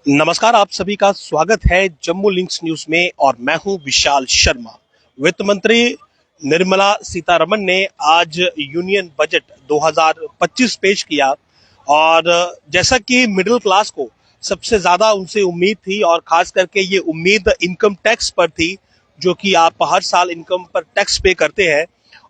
नमस्कार, आप सभी का स्वागत है जम्मू लिंक्स न्यूज में और मैं हूं विशाल शर्मा। वित्त मंत्री निर्मला सीतारमण ने आज यूनियन बजट 2025 पेश किया और जैसा कि मिडिल क्लास को सबसे ज्यादा उनसे उम्मीद थी और खास करके ये उम्मीद इनकम टैक्स पर थी, जो कि आप हर साल इनकम पर टैक्स पे करते हैं।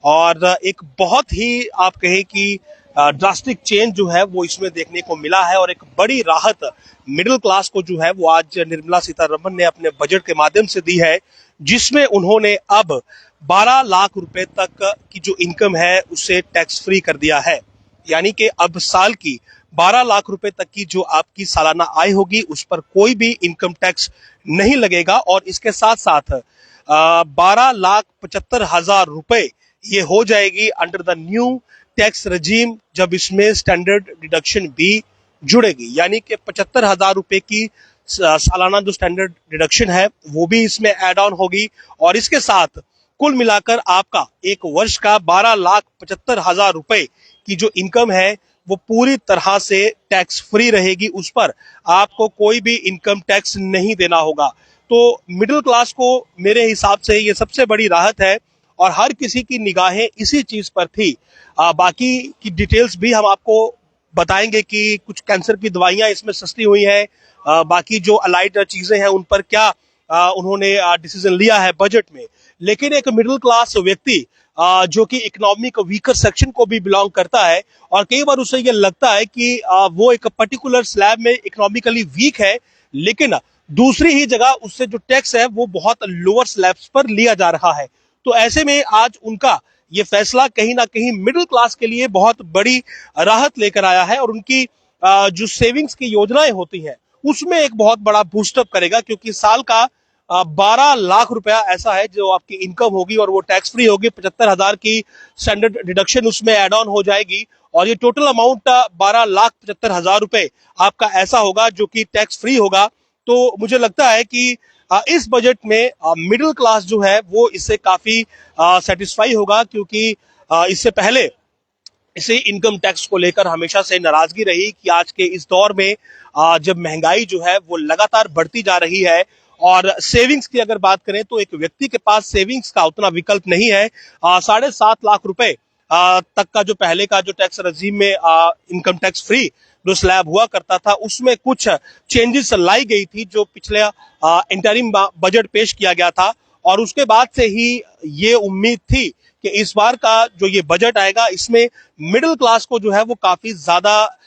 और एक बहुत ही आप कहें कि ड्रास्टिक चेंज जो है वो इसमें देखने को मिला है और एक बड़ी राहत मिडिल क्लास को जो है वो आज निर्मला सीतारमण ने अपने बजट के माध्यम से दी है, जिसमें उन्होंने अब 12 लाख रुपए तक की जो इनकम है उसे टैक्स फ्री कर दिया है। यानी कि अब साल की 12 लाख रुपए तक की जो आपकी सालाना आय होगी उस पर कोई भी इनकम टैक्स नहीं लगेगा और इसके साथ साथ 12,75,000 रुपए ये हो जाएगी अंडर द न्यू टैक्स रजीम, जब इसमें स्टैंडर्ड डिडक्शन भी जुड़ेगी। यानी कि 75,000 रुपए की सालाना जो स्टैंडर्ड डिडक्शन है वो भी इसमें ऐड ऑन होगी और इसके साथ कुल मिलाकर आपका एक वर्ष का 12,75,000 रुपए की जो इनकम है वो पूरी तरह से टैक्स फ्री रहेगी। उस पर आपको कोई भी इनकम टैक्स नहीं देना होगा। तो मिडिल क्लास को मेरे हिसाब से ये सबसे बड़ी राहत है और हर किसी की निगाहें इसी चीज पर थी। बाकी की डिटेल्स भी हम आपको बताएंगे कि कुछ कैंसर की दवाइयां इसमें सस्ती हुई हैं। बाकी जो अलाइड चीजें हैं उन पर क्या उन्होंने डिसीजन लिया है बजट में। लेकिन एक मिडिल क्लास व्यक्ति जो कि इकोनॉमिक वीकर सेक्शन को भी बिलोंग करता है और कई बार उसे ये लगता है कि वो एक पर्टिकुलर स्लैब में इकोनॉमिकली वीक है, लेकिन दूसरी ही जगह उससे जो टैक्स है वो बहुत लोअर स्लैब्स पर लिया जा रहा है। तो ऐसे में आज उनका ये फैसला कहीं ना कहीं मिडिल क्लास के लिए बहुत बड़ी राहत लेकर आया है और उनकी जो सेविंग्स की योजनाएं होती हैं उसमें एक बहुत बड़ा बूस्टअप करेगा, क्योंकि साल का 12 लाख रुपया ऐसा है जो आपकी इनकम होगी और वो टैक्स फ्री होगी। 75,000 की स्टैंडर्ड डिडक्शन उसमें एड ऑन हो जाएगी और ये टोटल अमाउंट 12,75,000 रुपए आपका ऐसा होगा जो कि टैक्स फ्री होगा। तो मुझे लगता है कि इस बजट में मिडिल क्लास जो है वो इससे काफी सेटिस्फाई होगा, क्योंकि इससे पहले इसे इनकम टैक्स को लेकर हमेशा से नाराजगी रही कि आज के इस दौर में जब महंगाई जो है वो लगातार बढ़ती जा रही है और सेविंग्स की अगर बात करें तो एक व्यक्ति के पास सेविंग्स का उतना विकल्प नहीं है। 7.5 लाख रुपए तक का जो पहले का जो टैक्स रजीम में इनकम टैक्स फ्री जो स्लैब हुआ करता था उसमें कुछ चेंजेस लाई गई थी जो पिछले इंटरिम बजट पेश किया गया था और उसके बाद से ही ये उम्मीद थी कि इस बार का जो ये बजट आएगा इसमें मिडिल क्लास को जो है वो काफी ज्यादा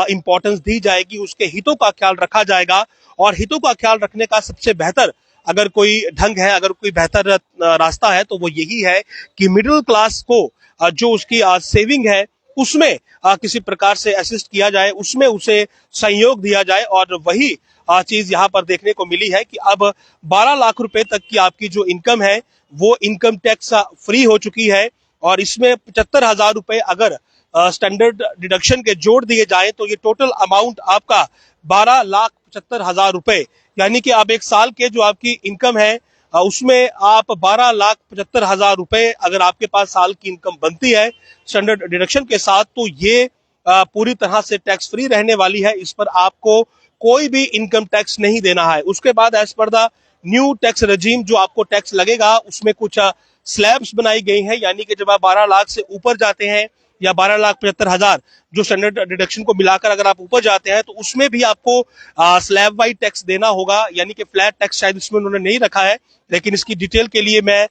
इंपॉर्टेंस दी जाएगी, उसके हितों का ख्याल रखा जाएगा। और हितों का ख्याल रखने का सबसे बेहतर अगर कोई ढंग है, अगर कोई बेहतर रास्ता है तो वो यही है कि मिडिल क्लास को जो उसकी सेविंग है उसमें किसी प्रकार से असिस्ट किया जाए, उसमें उसे सहयोग दिया जाए। और वही चीज यहाँ पर देखने को मिली है कि अब 12 लाख रुपए तक की आपकी जो इनकम है वो इनकम टैक्स फ्री हो चुकी है और इसमें 75,000 रुपए अगर स्टैंडर्ड डिडक्शन के जोड़ दिए जाए तो ये टोटल अमाउंट आपका 12,75,000 रुपए, यानी कि अब एक साल के जो आपकी इनकम है उसमें आप 12,75,000 रुपए अगर आपके पास साल की इनकम बनती है स्टैंडर्ड डिडक्शन के साथ, तो ये पूरी तरह से टैक्स फ्री रहने वाली है। इस पर आपको कोई भी इनकम टैक्स नहीं देना है। उसके बाद as per the new tax रजीम जो आपको टैक्स लगेगा उसमें कुछ स्लैब्स बनाई गई हैं, यानी कि जब आप 12 लाख से ऊपर जाते हैं या 12,75,000 जो स्टैंडर्ड डिडक्शन को मिलाकर अगर आप ऊपर जाते हैं तो उसमें भी आपको स्लैब वाइज टैक्स देना होगा, यानी कि फ्लैट टैक्स शायद इसमें उन्होंने नहीं रखा है। लेकिन इसकी डिटेल के लिए मैं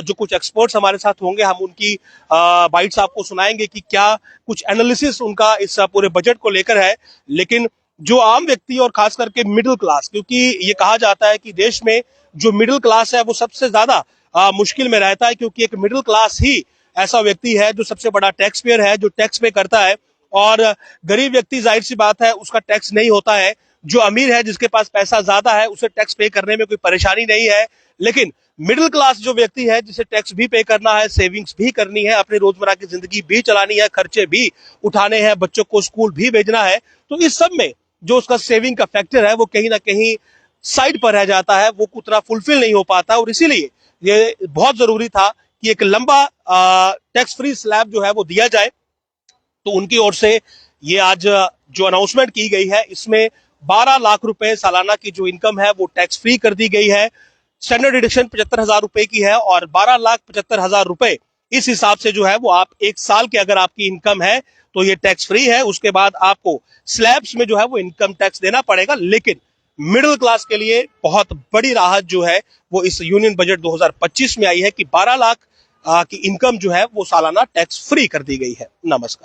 जो कुछ एक्सपर्ट्स हमारे साथ होंगे हम उनकी बाइट्स आपको सुनाएंगे कि क्या कुछ एनालिसिस उनका इस पूरे बजट को लेकर है। लेकिन जो आम व्यक्ति और खास करके मिडिल क्लास, क्योंकि ये कहा जाता है कि देश में जो मिडिल क्लास है वो सबसे ज्यादा मुश्किल में रहता है, क्योंकि एक मिडिल क्लास ही ऐसा व्यक्ति है जो सबसे बड़ा टैक्स पेयर है, जो टैक्स पे करता है। और गरीब व्यक्ति जाहिर सी बात है उसका टैक्स नहीं होता है। जो अमीर है जिसके पास पैसा ज्यादा है उसे टैक्स पे करने में कोई परेशानी नहीं है। लेकिन मिडिल क्लास जो व्यक्ति है जिसे टैक्स भी पे करना है, सेविंग्स भी करनी है, अपनी रोजमर्रा की जिंदगी भी चलानी है, खर्चे भी उठाने हैं, बच्चों को स्कूल भी भेजना है, तो इस सब में जो उसका सेविंग का फैक्टर है वो कहीं ना कहीं साइड पर रह जाता है, वो उतना फुलफिल नहीं हो पाता। और इसीलिए ये बहुत जरूरी था कि एक लंबा टैक्स फ्री स्लैब जो है वो दिया जाए। तो उनकी ओर से ये आज जो अनाउंसमेंट की गई है इसमें 12 लाख रुपए सालाना की जो इनकम है वो टैक्स फ्री कर दी गई है। स्टैंडर्ड डिडक्शन 75,000 रुपए की है और 12,75,000 रुपए इस हिसाब से जो है वो आप एक साल के अगर आपकी इनकम है तो ये टैक्स फ्री है। उसके बाद आपको स्लैब्स में जो है वो इनकम टैक्स देना पड़ेगा, लेकिन मिडिल क्लास के लिए बहुत बड़ी राहत जो है वो इस यूनियन बजट 2025 में आई है कि 12 लाख की इनकम जो है वो सालाना टैक्स फ्री कर दी गई है। नमस्कार।